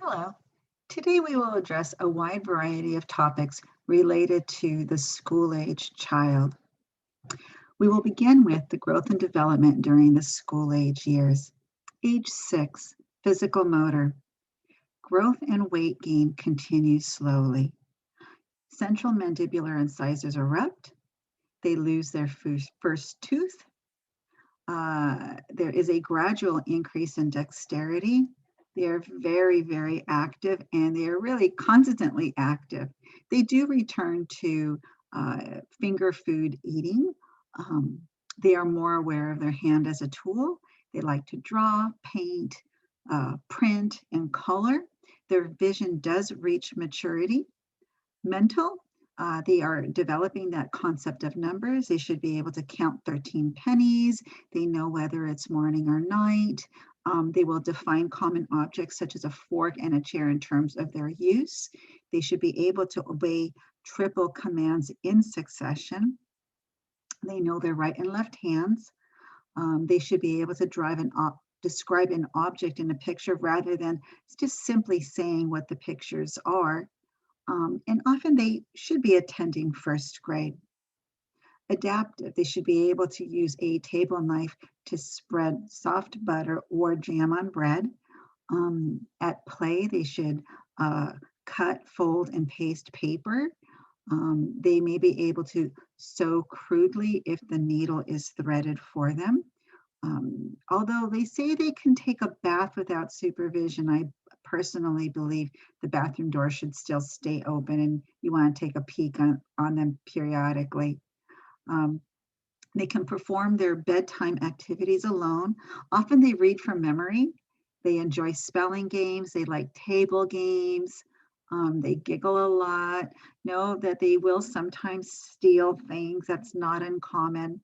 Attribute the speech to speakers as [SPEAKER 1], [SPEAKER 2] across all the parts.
[SPEAKER 1] Hello. Today we will address a wide variety of topics related to the school-age child. We will begin with the growth and development during the school-age years. Age 6, physical motor. Growth and weight gain continues slowly. Central mandibular incisors erupt. They lose their first tooth. There is a gradual increase in dexterity. They are very, very active, and they are really constantly active. They do return to finger food eating. Um, they are more aware of their hand as a tool. They like to draw, paint, print, and color. Their vision does reach maturity. Mental, they are developing that concept of numbers. They should be able to count 13 pennies. They know whether it's morning or night. They will define common objects such as a fork and a chair in terms of their use. They should be able to obey triple commands in succession. They know their right and left hands. They should be able to describe an object in a picture rather than just simply saying what the pictures are. And often they should be attending first grade. Adaptive, they should be able to use a table knife to spread soft butter or jam on bread. At play, they should cut, fold, and paste paper. They may be able to sew crudely if the needle is threaded for them. Although they say they can take a bath without supervision, I personally believe the bathroom door should still stay open and you want to take a peek on them periodically. They can perform their bedtime activities alone. Often they read from memory. They enjoy spelling games. They like table games. They giggle a lot. Know that they will sometimes steal things. That's not uncommon.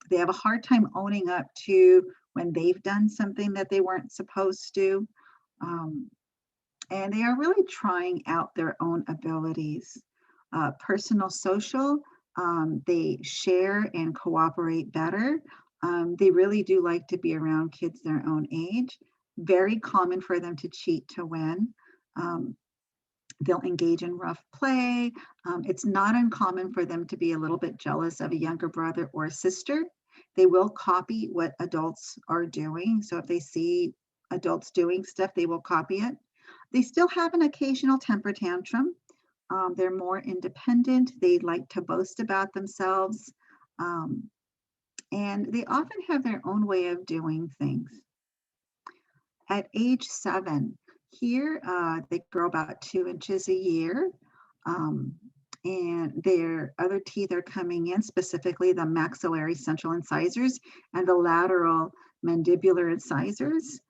[SPEAKER 1] They have a hard time owning up to when they've done something that they weren't supposed to. And they are really trying out their own abilities. Personal social, they share and cooperate better. They really do like to be around kids their own age. Very common for them to cheat to win. They'll engage in rough play. It's not uncommon for them to be a little bit jealous of a younger brother or sister. They will copy what adults are doing. So if they see adults doing stuff, they will copy it. They still have an occasional temper tantrum. They're more independent. They like to boast about themselves. And they often have their own way of doing things. At age 7, here they grow about 2 inches a year. And their other teeth are coming in, specifically the maxillary central incisors and the lateral mandibular incisors.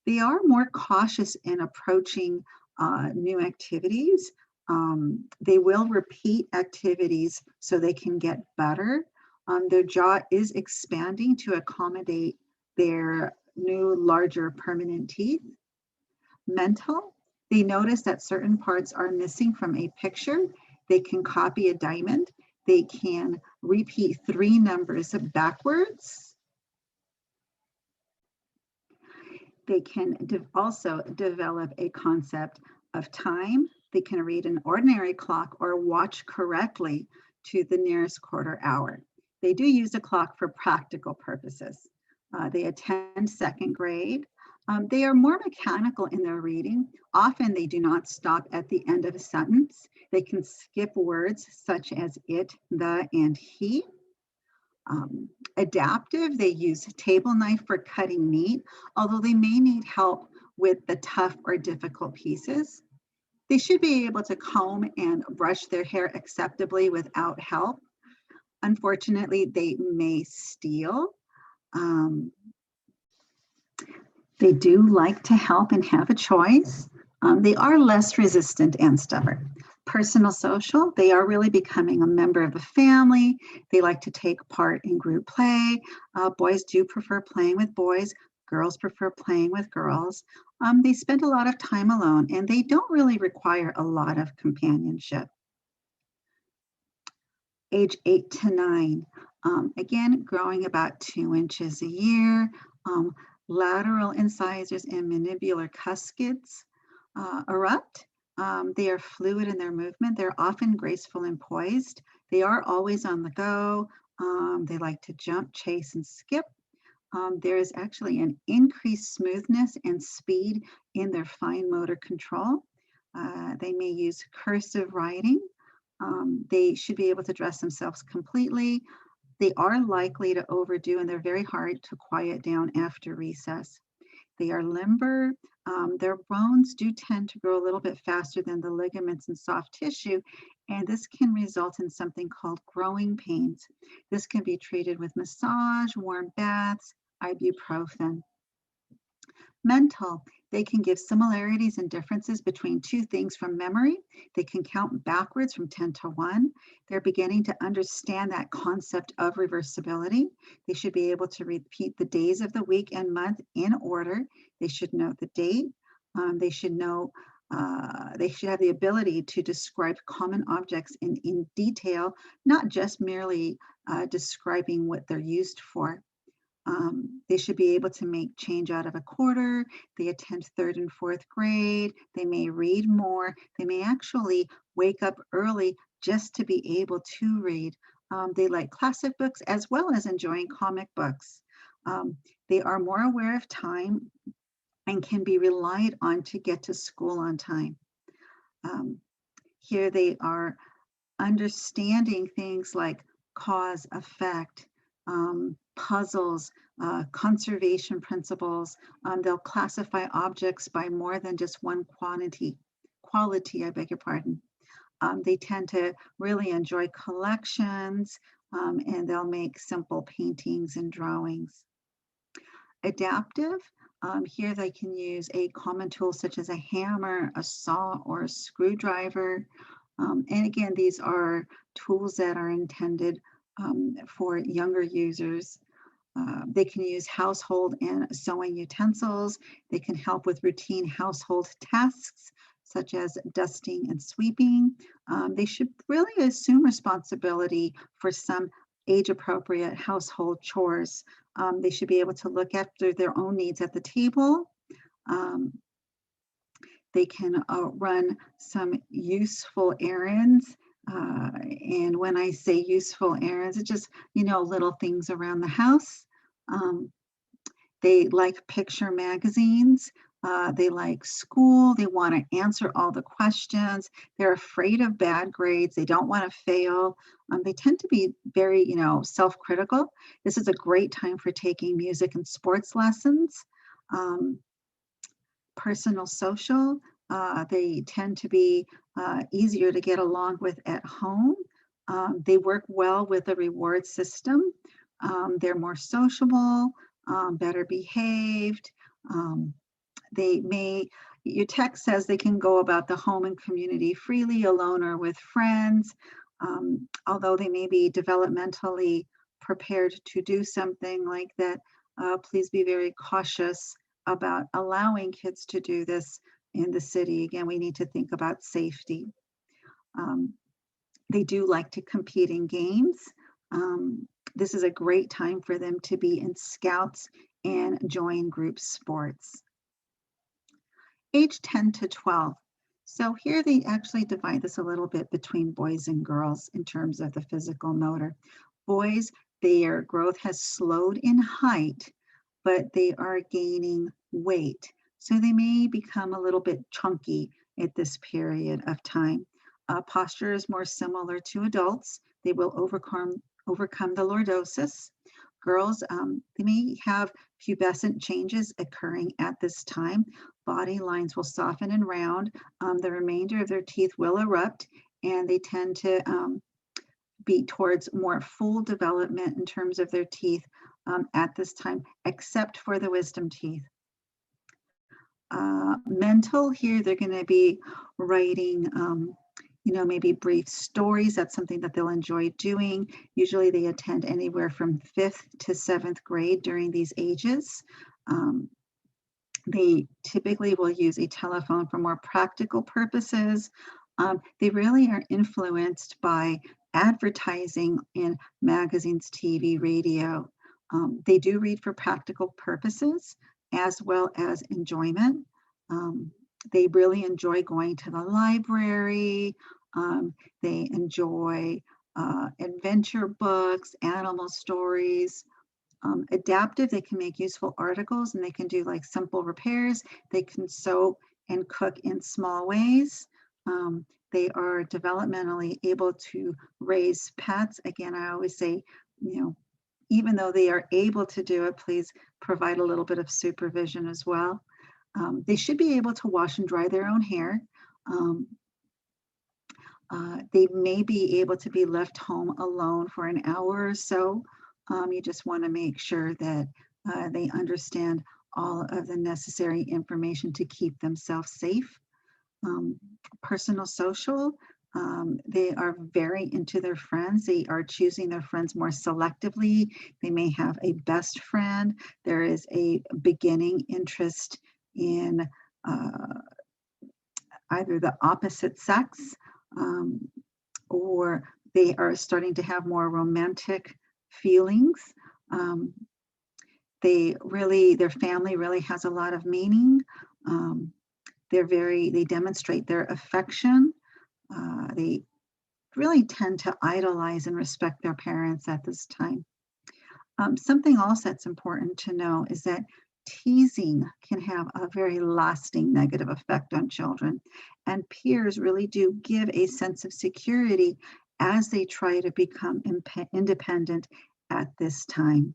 [SPEAKER 1] They are more cautious in approaching new activities. They will repeat activities so they can get better. Their jaw is expanding to accommodate their new, larger permanent teeth. Mental, they notice that certain parts are missing from a picture. They can copy a diamond. They can repeat 3 numbers backwards. They can also develop a concept of time. They can read an ordinary clock or watch correctly to the nearest quarter hour. They do use a clock for practical purposes. They attend second grade. They are more mechanical in their reading. Often they do not stop at the end of a sentence. They can skip words such as it, the, and he. Adaptive, they use a table knife for cutting meat, although they may need help with the tough or difficult pieces. They should be able to comb and brush their hair acceptably without help. Unfortunately, they may steal. They do like to help and have a choice. They are less resistant and stubborn. Personal social, they are really becoming a member of a family. They like to take part in group play. Boys do prefer playing with boys. Girls prefer playing with girls. They spend a lot of time alone and they don't really require a lot of companionship. Age 8 to 9, again, growing about 2 inches a year. Lateral incisors and mandibular cuscids erupt. They are fluid in their movement. They're often graceful and poised. They are always on the go. They like to jump, chase, and skip. There is actually an increased smoothness and speed in their fine motor control. They may use cursive writing. They should be able to dress themselves completely. They are likely to overdo, and they're very hard to quiet down after recess. They are limber. Their bones do tend to grow a little bit faster than the ligaments and soft tissue, and this can result in something called growing pains. This can be treated with massage, warm baths, ibuprofen. Mental, they can give similarities and differences between two things from memory. They can count backwards from 10 to 1. They're beginning to understand that concept of reversibility. They should be able to repeat the days of the week and month in order. They should know the date. They should know they should have the ability to describe common objects in detail, not just merely describing what they're used for. They should be able to make change out of a quarter. They attend 3rd and 4th grade. They may read more. They may actually wake up early just to be able to read. They like classic books as well as enjoying comic books. They are more aware of time and can be relied on to get to school on time. Here they are understanding things like cause, effect, puzzles, conservation principles. They'll classify objects by more than just one quality, I beg your pardon. They tend to really enjoy collections, and they'll make simple paintings and drawings. Adaptive, here they can use a common tool such as a hammer, a saw, or a screwdriver. And again, these are tools that are intended for younger users. They can use household and sewing utensils. They can help with routine household tasks such as dusting and sweeping. They should really assume responsibility for some age-appropriate household chores. They should be able to look after their own needs at the table. They can run some useful errands. And when I say useful errands, it's just, little things around the house. They like picture magazines. They like school. They want to answer all the questions. They're afraid of bad grades. They don't want to fail. They tend to be very, self-critical. This is a great time for taking music and sports lessons. Personal social, they tend to be easier to get along with at home. They work well with the reward system. They're more sociable, better behaved. Your text says they can go about the home and community freely, alone or with friends. Although they may be developmentally prepared to do something like that, please be very cautious about allowing kids to do this in the city. Again, we need to think about safety. They do like to compete in games. This is a great time for them to be in scouts and join group sports. Age 10 to 12. So here they actually divide this a little bit between boys and girls in terms of the physical motor. Boys, their growth has slowed in height, but they are gaining weight. So they may become a little bit chunky at this period of time. Posture is more similar to adults. They will overcome the lordosis. Girls, they may have pubescent changes occurring at this time. Body lines will soften and round. The remainder of their teeth will erupt, and they tend to be towards more full development in terms of their teeth at this time, except for the wisdom teeth. Mental, here they're going to be writing maybe brief stories. That's something that they'll enjoy doing. Usually they attend anywhere from 5th to 7th grade during these ages. They typically will use a telephone for more practical purposes. They really are influenced by advertising in magazines, TV, radio. They do read for practical purposes, as well as enjoyment. Um, they really enjoy going to the library. They enjoy adventure books, animal stories. Adaptive, they can make useful articles and they can do like simple repairs. They can sew and cook in small ways. They are developmentally able to raise pets. Again, I always say, you know, even though they are able to do it, please provide a little bit of supervision as well. They should be able to wash and dry their own hair. Um, they may be able to be left home alone for an hour or so. You just want to make sure that they understand all of the necessary information to keep themselves safe. Um, Personal social, they are very into their friends. They are choosing their friends more selectively. They may have a best friend. There is a beginning interest in uh, either the opposite sex, um, or they are starting to have more romantic feelings. Um, their family really has a lot of meaning. Um, they demonstrate their affection. They really tend to idolize and respect their parents at this time. Something else that's important to know is that teasing can have a very lasting negative effect on children, and peers really do give a sense of security as they try to become independent at this time.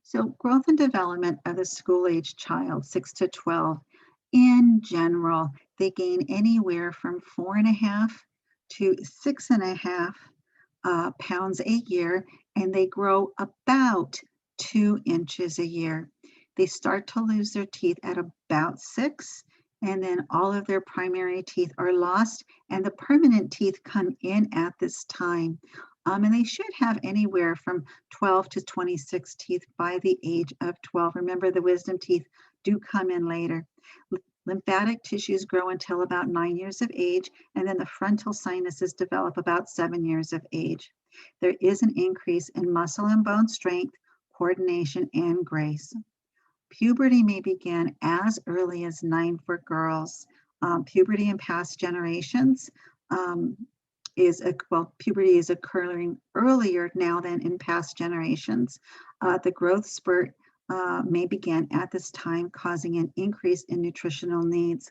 [SPEAKER 1] So, growth and development of the school age child, 6 to 12, in general, they gain anywhere from 4.5 to 6.5 pounds a year, and they grow about 2 inches a year. They start to lose their teeth at about 6, and then all of their primary teeth are lost, and the permanent teeth come in at this time. And they should have anywhere from 12 to 26 teeth by the age of 12. Remember, the wisdom teeth do come in later. Lymphatic tissues grow until about 9 years of age, and then the frontal sinuses develop about 7 years of age. There is an increase in muscle and bone strength, coordination, and grace. Puberty may begin as early as 9 for girls. Puberty in past generations um, puberty is occurring earlier now than in past generations. The growth spurt may begin at this time, causing an increase in nutritional needs.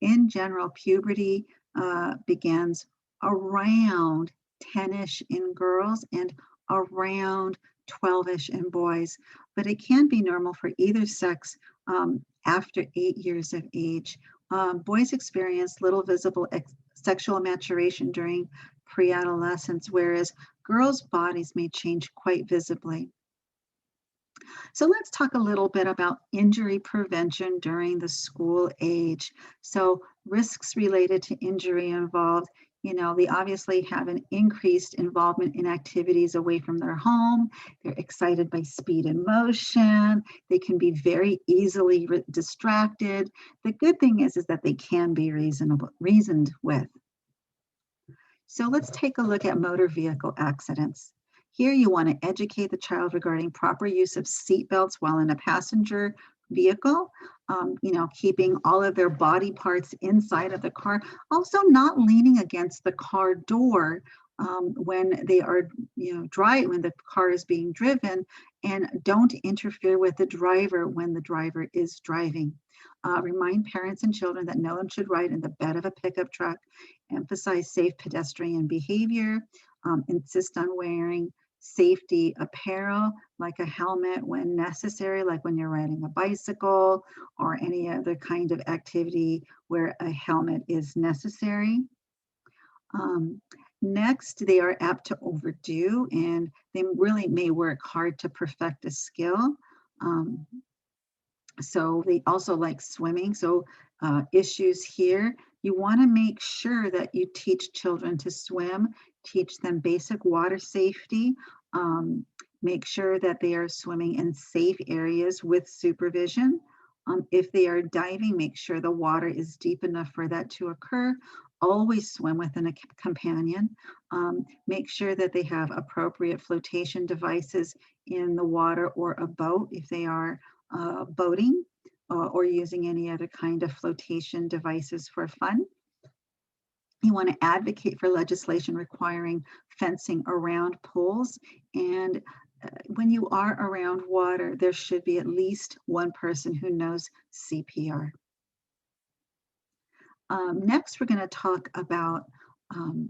[SPEAKER 1] In general, puberty begins around 10-ish in girls and around 12-ish in boys, but it can be normal for either sex after 8 years of age. Boys experience little visible sexual maturation during pre-adolescence, whereas girls' bodies may change quite visibly. So let's talk a little bit about injury prevention during the school age. So risks related to injury involved, they obviously have an increased involvement in activities away from their home. They're excited by speed and motion. They can be very easily distracted. The good thing is that they can be reasoned with. So let's take a look at motor vehicle accidents. Here you want to educate the child regarding proper use of seat belts while in a passenger vehicle, keeping all of their body parts inside of the car. Also not leaning against the car door when they are, when the car is being driven, and don't interfere with the driver when the driver is driving. Remind parents and children that no one should ride in the bed of a pickup truck. Emphasize safe pedestrian behavior. Insist on wearing safety apparel like a helmet when necessary, like when you're riding a bicycle or any other kind of activity where a helmet is necessary. Next, they are apt to overdo, and they really may work hard to perfect a skill. So they also like swimming. So issues here, you want to make sure that you teach children to swim, teach them basic water safety, make sure that they are swimming in safe areas with supervision. If they are diving, make sure the water is deep enough for that to occur. Always swim with a companion. Make sure that they have appropriate flotation devices in the water or a boat if they are boating, or using any other kind of flotation devices for fun. You want to advocate for legislation requiring fencing around pools. And when you are around water, there should be at least one person who knows CPR. Next, we're going to talk about um,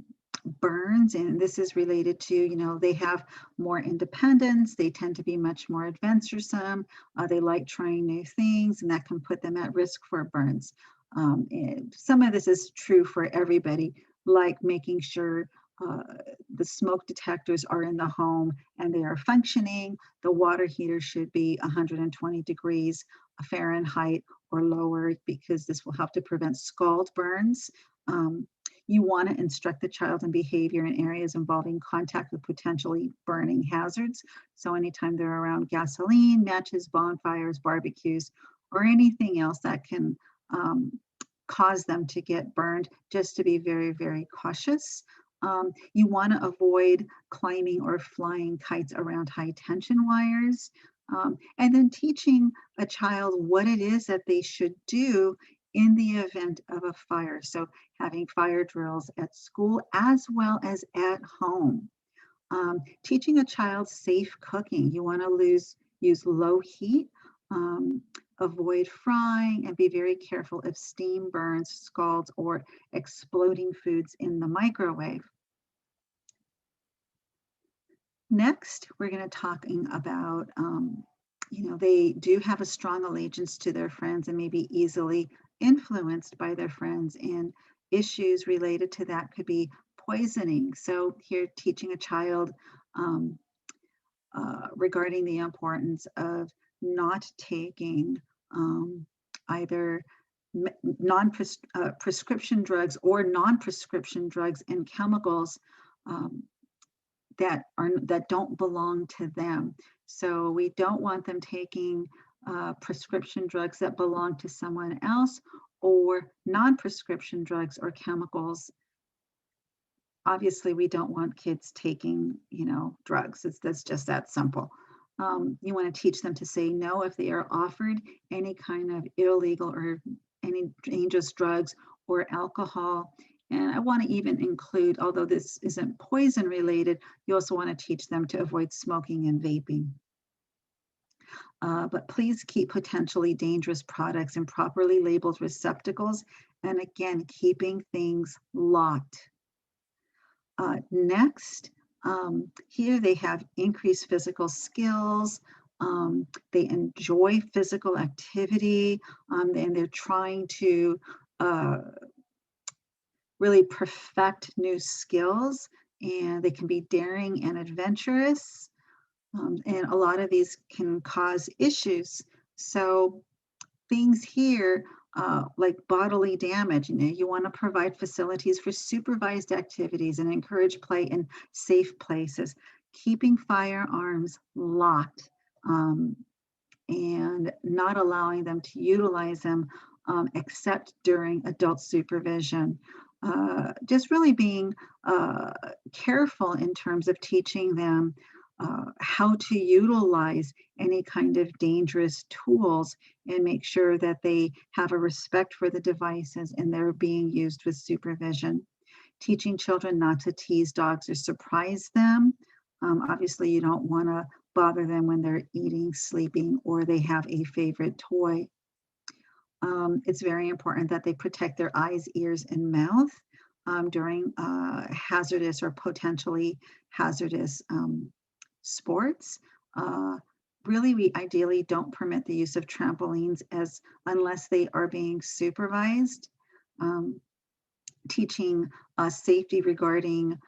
[SPEAKER 1] burns, and this is related to, they have more independence, they tend to be much more adventuresome, they like trying new things, and that can put them at risk for burns. And some of this is true for everybody, like making sure the smoke detectors are in the home and they are functioning. The water heater should be 120 degrees Fahrenheit or lower, because this will help to prevent scald burns. You want to instruct the child in behavior in areas involving contact with potentially burning hazards. So anytime they're around gasoline, matches, bonfires, barbecues, or anything else that can cause them to get burned, just to be very, very cautious. You want to avoid climbing or flying kites around high tension wires. And then teaching a child what it is that they should do in the event of a fire. So having fire drills at school as well as at home. Teaching a child safe cooking. You want to use low heat, avoid frying, and be very careful of steam burns, scalds, or exploding foods in the microwave. Next, we're going to talking about, they do have a strong allegiance to their friends and may be easily influenced by their friends, and issues related to that could be poisoning. So here, teaching a child regarding the importance of not taking either prescription drugs or non-prescription drugs and chemicals that don't belong to them. So we don't want them taking prescription drugs that belong to someone else, or non-prescription drugs or chemicals. Obviously, we don't want kids taking, drugs. That's just that simple. You want to teach them to say no if they are offered any kind of illegal or any dangerous drugs or alcohol. And I want to even include, although this isn't poison related, you also want to teach them to avoid smoking and vaping. But please keep potentially dangerous products in properly labeled receptacles. And again, keeping things locked. Next, here they have increased physical skills. They enjoy physical activity, and they're trying to really perfect new skills, and they can be daring and adventurous. And a lot of these can cause issues. So things here like bodily damage, you want to provide facilities for supervised activities and encourage play in safe places, keeping firearms locked, and not allowing them to utilize them except during adult supervision. Just really being careful in terms of teaching them how to utilize any kind of dangerous tools, and make sure that they have a respect for the devices and they're being used with supervision. Teaching children not to tease dogs or surprise them. Obviously, you don't want to bother them when they're eating, sleeping, or they have a favorite toy. It's very important that they protect their eyes, ears, and mouth during hazardous or potentially hazardous sports. Really, we ideally don't permit the use of trampolines unless they are being supervised. Teaching safety regarding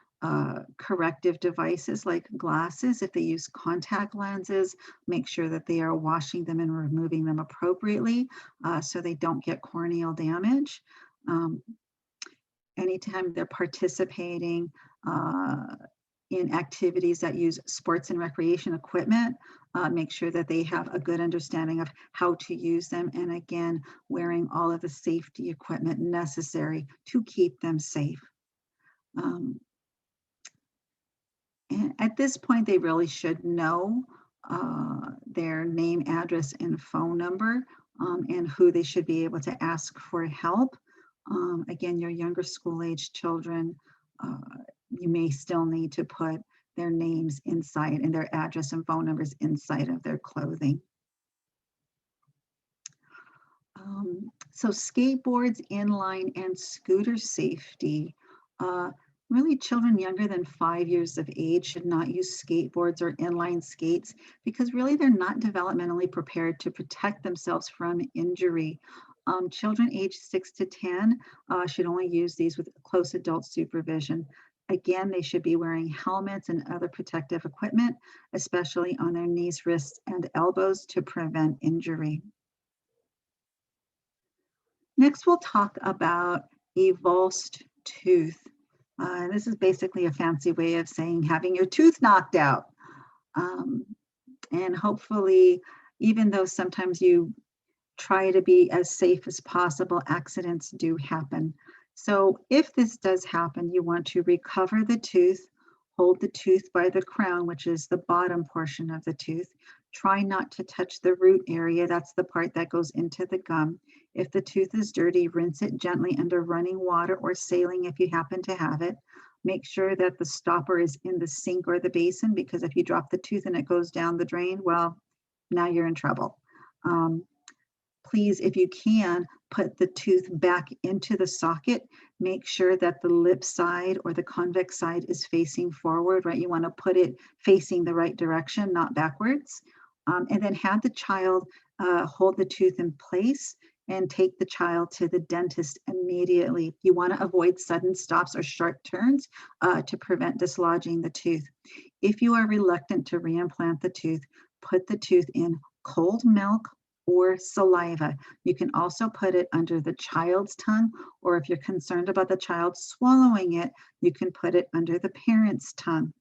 [SPEAKER 1] corrective devices like glasses. If they use contact lenses, make sure that they are washing them and removing them appropriately so they don't get corneal damage. Anytime they're participating in activities that use sports and recreation equipment, make sure that they have a good understanding of how to use them, and again, wearing all of the safety equipment necessary to keep them safe. And at this point, they really should know their name, address, and phone number, and who they should be able to ask for help. Again, your younger school age children, uh, you may still need to put their names inside and their address and phone numbers inside of their clothing. So skateboards, inline, and scooter safety. Uh, Really, children younger than 5 years of age should not use skateboards or inline skates because really they're not developmentally prepared to protect themselves from injury. Children aged 6 to 10 should only use these with close adult supervision. Again, they should be wearing helmets and other protective equipment, especially on their knees, wrists, and elbows to prevent injury. Next, we'll talk about avulsed tooth. This is basically a fancy way of saying having your tooth knocked out. Um, and hopefully, even though sometimes you try to be as safe as possible, accidents do happen. So if this does happen, you want to recover the tooth, hold the tooth by the crown, which is the bottom portion of the tooth. Try not to touch the root area. That's the part that goes into the gum. If the tooth is dirty, rinse it gently under running water or saline if you happen to have it. Make sure that the stopper is in the sink or the basin, because if you drop the tooth and it goes down the drain, well, now you're in trouble. Please, if you can, put the tooth back into the socket. Make sure that the lip side or the convex side is facing forward, right? You want to put it facing the right direction, not backwards. And then have the child hold the tooth in place and take the child to the dentist immediately. You want to avoid sudden stops or sharp turns to prevent dislodging the tooth. If you are reluctant to reimplant the tooth, put the tooth in cold milk or saliva. You can also put it under the child's tongue, or if you're concerned about the child swallowing it, you can put it under the parent's tongue.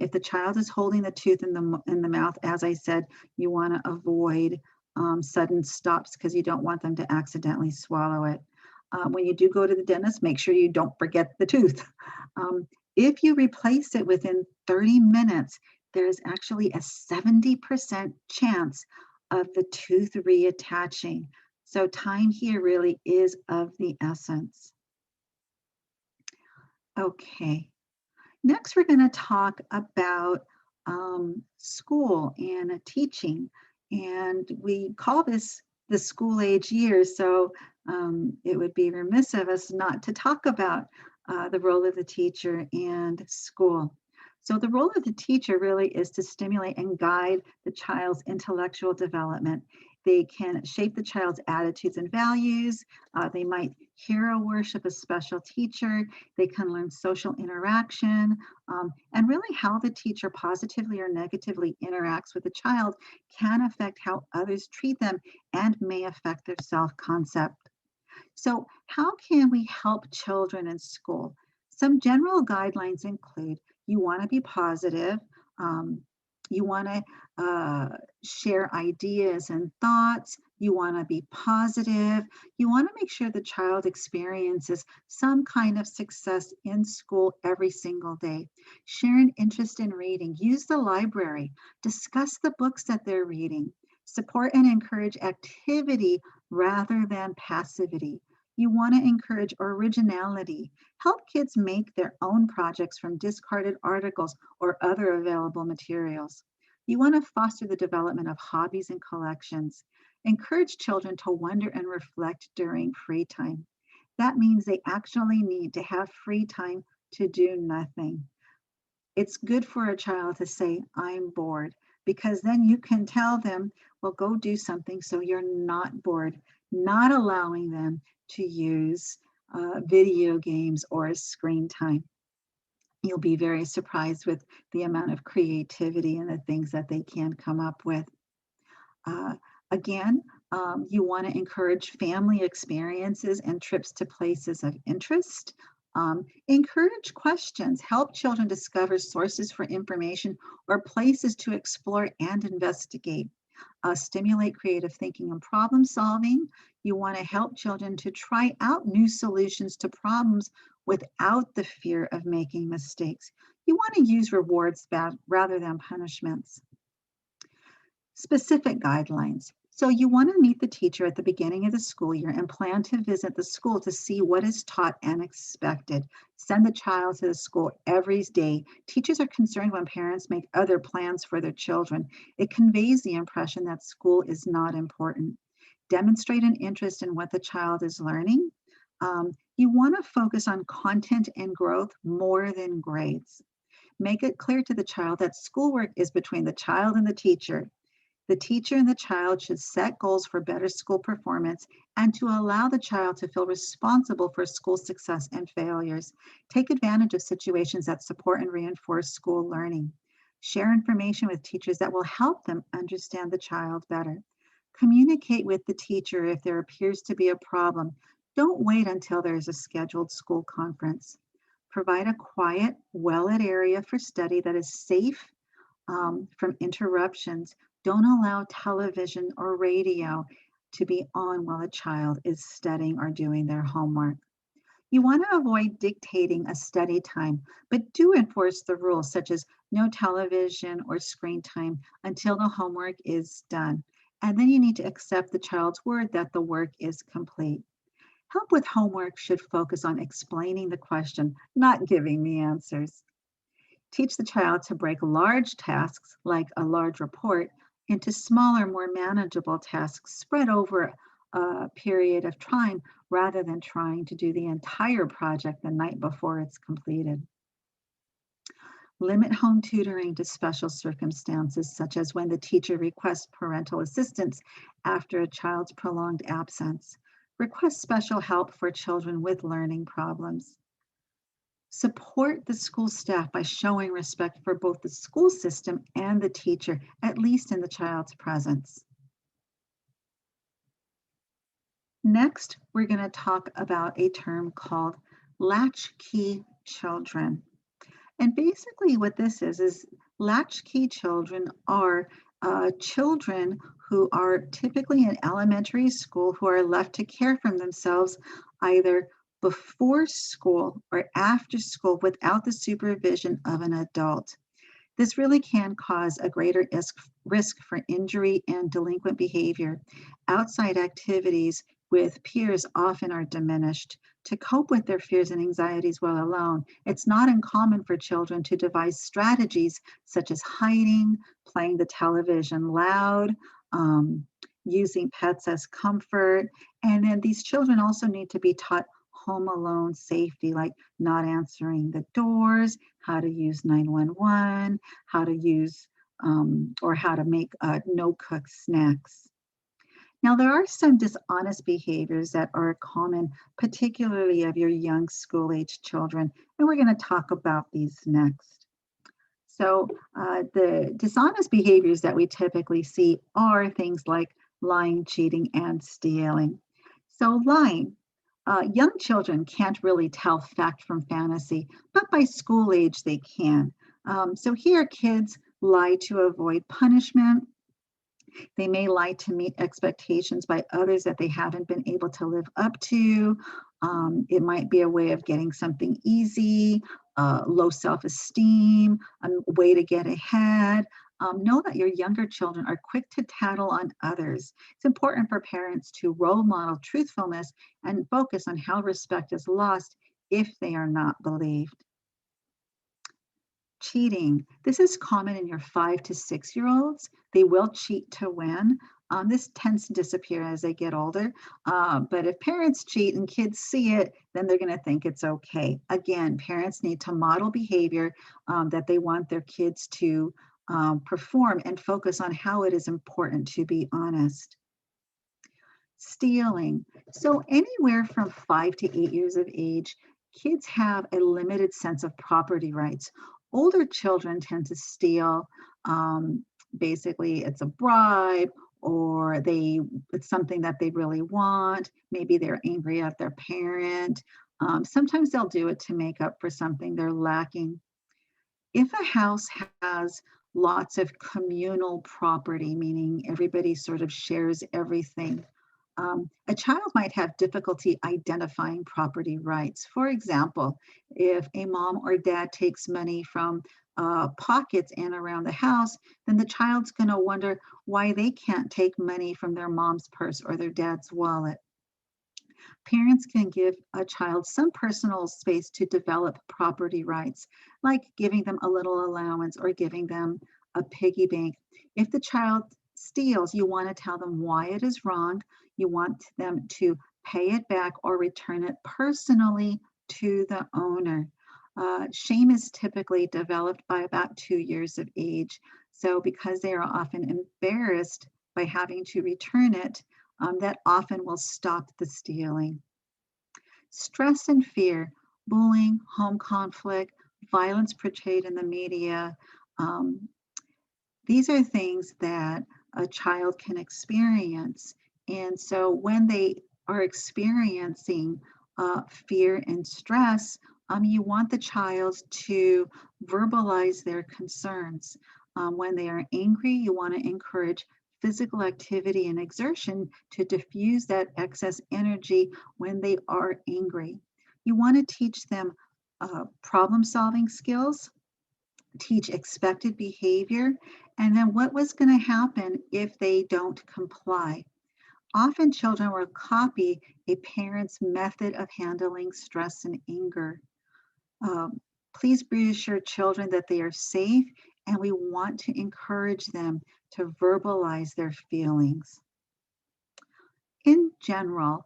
[SPEAKER 1] If the child is holding the tooth in the mouth, as I said, you want to avoid sudden stops because you don't want them to accidentally swallow it. When you do go to the dentist, make sure you don't forget the tooth. If you replace it within 30 minutes, there's actually a 70% chance of the tooth reattaching. So time here really is of the essence. Okay, next we're going to talk about school and teaching. And we call this the school age years, so it would be remiss of us not to talk about the role of the teacher and school. So the role of the teacher really is to stimulate and guide the child's intellectual development. They can shape the child's attitudes and values. They might hero worship a special teacher. They can learn social interaction, and really how the teacher positively or negatively interacts with the child can affect how others treat them and may affect their self-concept. So how can we help children in school? Some general guidelines include you want to be positive, um, you want to share ideas and thoughts, you want to be positive, you want to make sure the child experiences some kind of success in school every single day. Share an interest in reading, use the library, discuss the books that they're reading, support and encourage activity rather than passivity. You want to encourage originality. Help kids make their own projects from discarded articles or other available materials. You want to foster the development of hobbies and collections. Encourage children to wonder and reflect during free time. That means they actually need to have free time to do nothing. It's good for a child to say, I'm bored, because then you can tell them, well, go do something so you're not bored, not allowing them to use video games or screen time. You'll be very surprised with the amount of creativity and the things that they can come up with. Uh, Again, you want to encourage family experiences and trips to places of interest. Encourage questions. Help children discover sources for information or places to explore and investigate. Stimulate creative thinking and problem solving. You want to help children to try out new solutions to problems without the fear of making mistakes. You want to use rewards rather than punishments. Specific guidelines. So you want to meet the teacher at the beginning of the school year and plan to visit the school to see what is taught and expected. Send the child to the school every day. Teachers are concerned when parents make other plans for their children. It conveys the impression that school is not important. Demonstrate an interest in what the child is learning. You want to focus on content and growth more than grades. Make it clear to the child that schoolwork is between the child and the teacher. The teacher and the child should set goals for better school performance and to allow the child to feel responsible for school success and failures. Take advantage of situations that support and reinforce school learning. Share information with teachers that will help them understand the child better. Communicate with the teacher if there appears to be a problem. Don't wait until there is a scheduled school conference. Provide a quiet, well-lit area for study that is safe from interruptions. Don't allow television or radio to be on while a child is studying or doing their homework. You want to avoid dictating a study time, but do enforce the rules such as no television or screen time until the homework is done. And then you need to accept the child's word that the work is complete. Help with homework should focus on explaining the question, not giving the answers. Teach the child to break large tasks, like a large report, into smaller, more manageable tasks spread over a period of time rather than trying to do the entire project the night before it's completed. Limit home tutoring to special circumstances, such as when the teacher requests parental assistance after a child's prolonged absence. Request special help for children with learning problems. Support the school staff by showing respect for both the school system and the teacher, at least in the child's presence. Next, we're going to talk about a term called latchkey children. And basically what this is latchkey children are children who are typically in elementary school who are left to care for themselves either before school or after school without the supervision of an adult. This really can cause a greater risk for injury and delinquent behavior. Outside activities with peers often are diminished. To cope with their fears and anxieties while alone, it's not uncommon for children to devise strategies such as hiding, playing the television loud, using pets as comfort. And then these children also need to be taught home alone safety, like not answering the doors, how to use 911, how to use or how to make no-cook snacks. Now, there are some dishonest behaviors that are common, particularly of your young school-age children, and we're going to talk about these next. So the dishonest behaviors that we typically see are things like lying, cheating, and stealing. So lying. Young children can't really tell fact from fantasy, but by school age they can. So here kids lie to avoid punishment. They may lie to meet expectations by others that they haven't been able to live up to. It might be a way of getting something easy, low self-esteem, a way to get ahead. Know that your younger children are quick to tattle on others. It's important for parents to role model truthfulness and focus on how respect is lost if they are not believed. Cheating. This is common in your 5 to 6-year-olds. They will cheat to win. This tends to disappear as they get older. But if parents cheat and kids see it, then they're going to think it's okay. Again, parents need to model behavior that they want their kids to perform and focus on how it is important to be honest. Stealing. So anywhere from 5 to 8 years of age, kids have a limited sense of property rights. Older children tend to steal. Basically, it's a bribe or it's something that they really want. Maybe they're angry at their parent. Sometimes they'll do it to make up for something they're lacking. If a house has lots of communal property, meaning everybody sort of shares everything, a child might have difficulty identifying property rights. For example, if a mom or dad takes money from pockets and around the house, then the child's going to wonder why they can't take money from their mom's purse or their dad's wallet. Parents can give a child some personal space to develop property rights, like giving them a little allowance or giving them a piggy bank. If the child steals, you want to tell them why it is wrong. You want them to pay it back or return it personally to the owner. Shame is typically developed by about 2 years of age. So, because they are often embarrassed by having to return it, that often will stop the stealing. Stress and fear, bullying, home conflict, violence portrayed in the media, um, these are things that a child can experience. And so when they are experiencing fear and stress, you want the child to verbalize their concerns. When they are angry, you want to encourage physical activity and exertion to diffuse that excess energy when they are angry. You want to teach them problem solving skills, teach expected behavior, and then what was going to happen if they don't comply. Often children will copy a parent's method of handling stress and anger. Um, Please reassure children that they are safe, and we want to encourage them to verbalize their feelings. In general,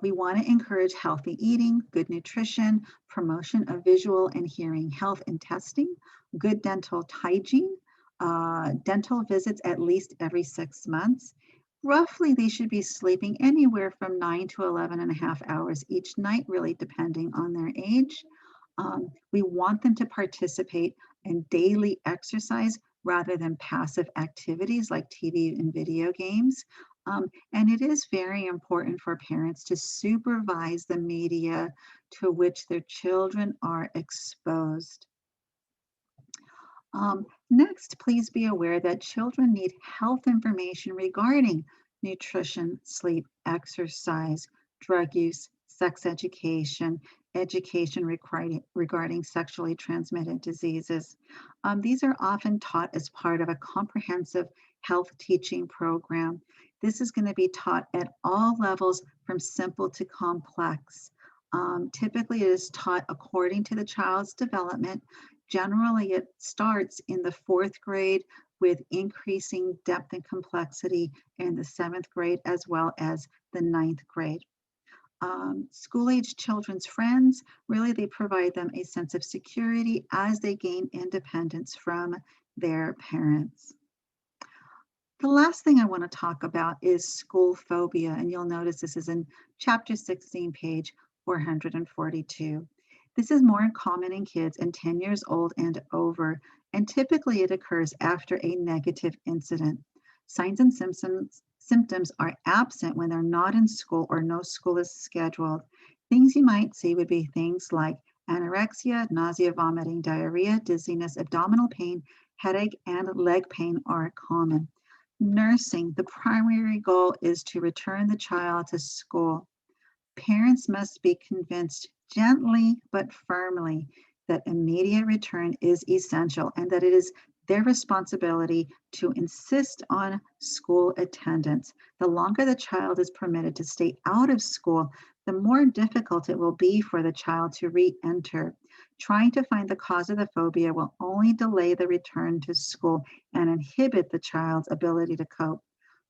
[SPEAKER 1] we want to encourage healthy eating, good nutrition, promotion of visual and hearing health and testing, good dental hygiene, dental visits at least every 6 months. Roughly, they should be sleeping anywhere from 9 to 11 and a half hours each night, really depending on their age. We want them to participate in daily exercise rather than passive activities like TV and video games. And it is very important for parents to supervise the media to which their children are exposed. Next, please be aware that children need health information regarding nutrition, sleep, exercise, drug use, sex education, education regarding sexually transmitted diseases. These are often taught as part of a comprehensive health teaching program. This is going to be taught at all levels from simple to complex. Typically, it is taught according to the child's development. Generally, it starts in the 4th grade with increasing depth and complexity in the 7th grade as well as the 9th grade. School-age children's friends, really they provide them a sense of security as they gain independence from their parents. The last thing I want to talk about is school phobia, and you'll notice this is in chapter 16, page 442. This is more common in kids and 10 years old and over, and typically it occurs after a negative incident. Signs and symptoms are absent when they're not in school or no school is scheduled. Things you might see would be things like anorexia, nausea, vomiting, diarrhea, dizziness, abdominal pain, headache, and leg pain are common. Nursing, the primary goal is to return the child to school. Parents must be convinced gently but firmly that immediate return is essential and that it is their responsibility to insist on school attendance. The longer the child is permitted to stay out of school, the more difficult it will be for the child to re-enter. Trying to find the cause of the phobia will only delay the return to school and inhibit the child's ability to cope.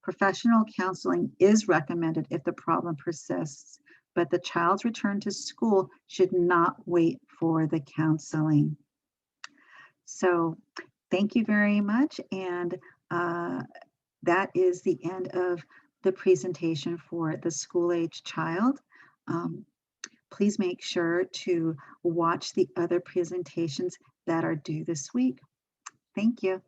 [SPEAKER 1] Professional counseling is recommended if the problem persists, but the child's return to school should not wait for the counseling. So thank you very much. And that is the end of the presentation for the school-age child. Um, Please make sure to watch the other presentations that are due this week. Thank you.